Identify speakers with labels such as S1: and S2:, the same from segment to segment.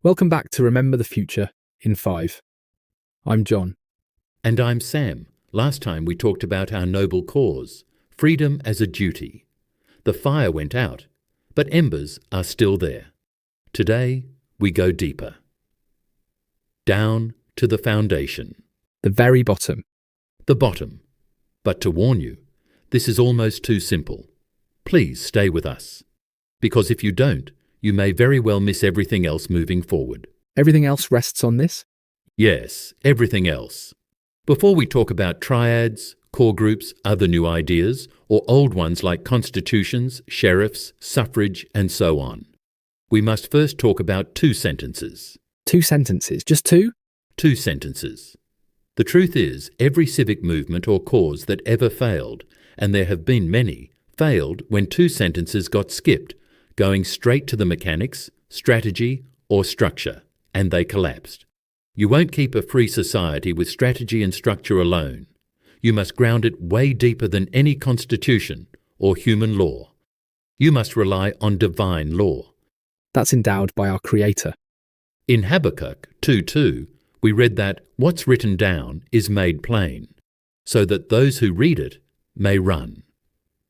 S1: Welcome back to Remember the Future in 5. I'm John.
S2: And I'm Sam. Last time we talked about our noble cause, freedom as a duty. The fire went out, but embers are still there. Today, we go deeper. Down to the foundation.
S1: The very bottom.
S2: The bottom. But to warn you, this is almost too simple. Please stay with us. Because if you don't, you may very well miss everything else moving forward.
S1: Everything else rests on this?
S2: Yes, everything else. Before we talk about triads, core groups, other new ideas, or old ones like constitutions, sheriffs, suffrage, and so on, we must first talk about 2 sentences.
S1: 2 sentences? Just 2?
S2: 2 sentences. The truth is, every civic movement or cause that ever failed, and there have been many, failed when 2 sentences got skipped, going straight to the mechanics, strategy, or structure, and they collapsed. You won't keep a free society with strategy and structure alone. You must ground it way deeper than any constitution or human law. You must rely on divine law.
S1: That's endowed by our Creator.
S2: In Habakkuk 2:2, we read that what's written down is made plain, so that those who read it may run.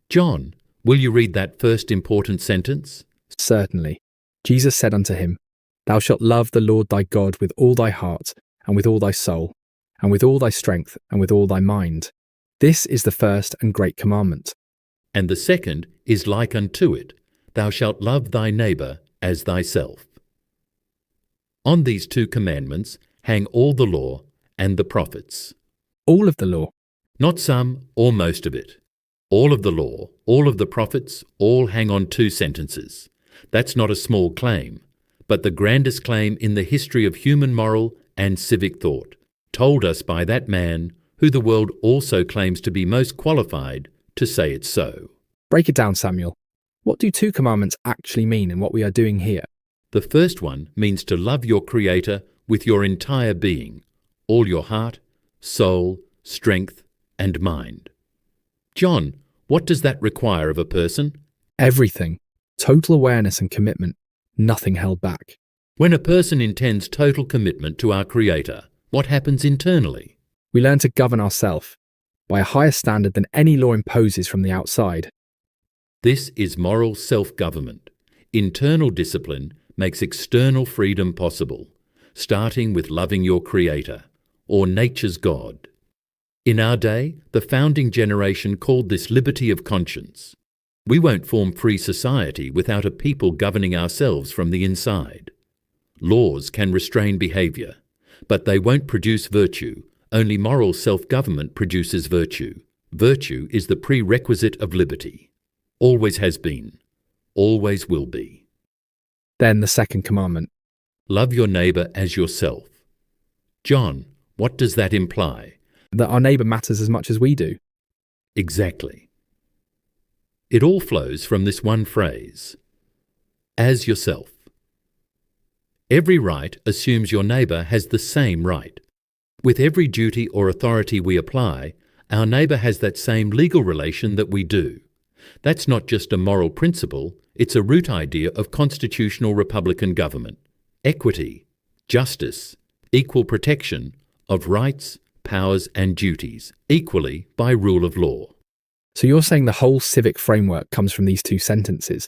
S2: John, will you read that first important sentence?
S1: Certainly. Jesus said unto him, Thou shalt love the Lord thy God with all thy heart, and with all thy soul, and with all thy strength, and with all thy mind. This is the first and great commandment.
S2: And the second is like unto it, Thou shalt love thy neighbour as thyself. On these 2 commandments hang all the law and the prophets.
S1: All of the law?
S2: Not some or most of it. All of the law, all of the prophets, all hang on 2 sentences. That's not a small claim, but the grandest claim in the history of human moral and civic thought, told us by that man who the world also claims to be most qualified to say it so.
S1: Break it down, Samuel. What do 2 commandments actually mean in what we are doing here?
S2: The first one means to love your Creator with your entire being, all your heart, soul, strength, and mind. John, what does that require of a person?
S1: Everything. Total awareness and commitment. Nothing held back.
S2: When a person intends total commitment to our Creator, what happens internally?
S1: We learn to govern ourselves by a higher standard than any law imposes from the outside.
S2: This is moral self-government. Internal discipline makes external freedom possible, starting with loving your Creator, or nature's God. In our day, the founding generation called this liberty of conscience. We won't form free society without a people governing ourselves from the inside. Laws can restrain behaviour, but they won't produce virtue. Only moral self-government produces virtue. Virtue is the prerequisite of liberty. Always has been. Always will be.
S1: Then the second commandment.
S2: Love your neighbour as yourself. John, what does that imply?
S1: That our neighbour matters as much as we do.
S2: Exactly. It all flows from this one phrase, as yourself. Every right assumes your neighbour has the same right. With every duty or authority we apply, our neighbour has that same legal relation that we do. That's not just a moral principle, it's a root idea of constitutional republican government. Equity, justice, equal protection of rights, powers and duties, equally by rule of law.
S1: So you're saying the whole civic framework comes from these 2 sentences?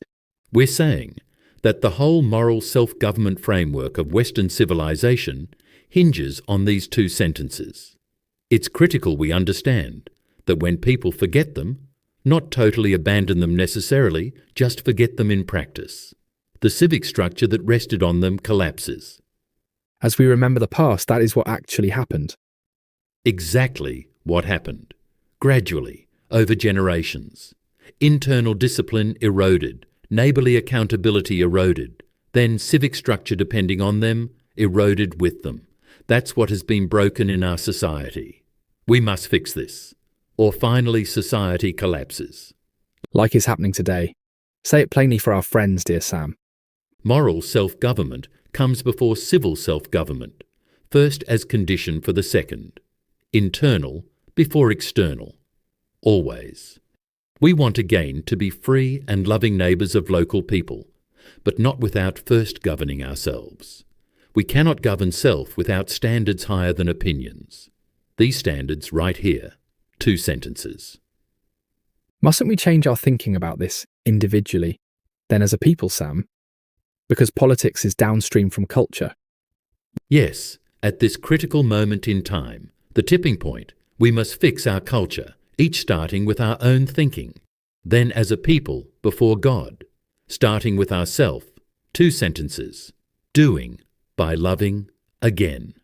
S2: We're saying that the whole moral self-government framework of Western civilization hinges on these 2 sentences. It's critical we understand that when people forget them, not totally abandon them necessarily, just forget them in practice, the civic structure that rested on them collapses.
S1: As we remember the past, that is what actually happened.
S2: Exactly what happened. Gradually, over generations. Internal discipline eroded, neighbourly accountability eroded, then civic structure depending on them eroded with them. That's what has been broken in our society. We must fix this, or finally society collapses.
S1: Like is happening today. Say it plainly for our friends, dear Sam.
S2: Moral self-government comes before civil self-government, first as condition for the second. Internal before external. Always. We want again to be free and loving neighbours of local people, but not without first governing ourselves. We cannot govern self without standards higher than opinions. These standards right here. 2 sentences.
S1: Mustn't we change our thinking about this individually, then as a people, Sam? Because politics is downstream from culture.
S2: Yes, at this critical moment in time, the tipping point, we must fix our culture, each starting with our own thinking, then as a people before God, starting with ourself. 2 sentences. Doing by loving again.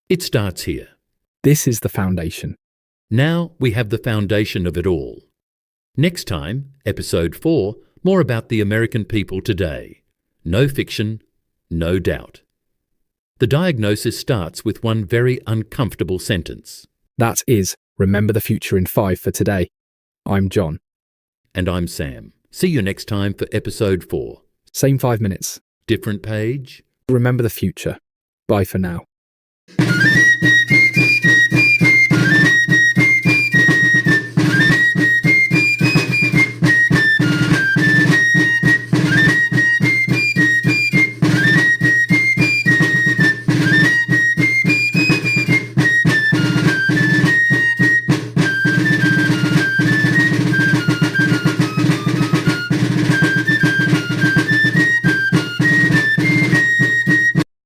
S2: It starts here.
S1: This is the foundation.
S2: Now we have the foundation of it all. Next time, episode 4, more about the American people today. No fiction, no doubt. The diagnosis starts with one very uncomfortable sentence.
S1: That is, remember the future in 5 for today. I'm John.
S2: And I'm Sam. See you next time for episode 4.
S1: Same 5 minutes.
S2: Different page.
S1: Remember the future. Bye for now.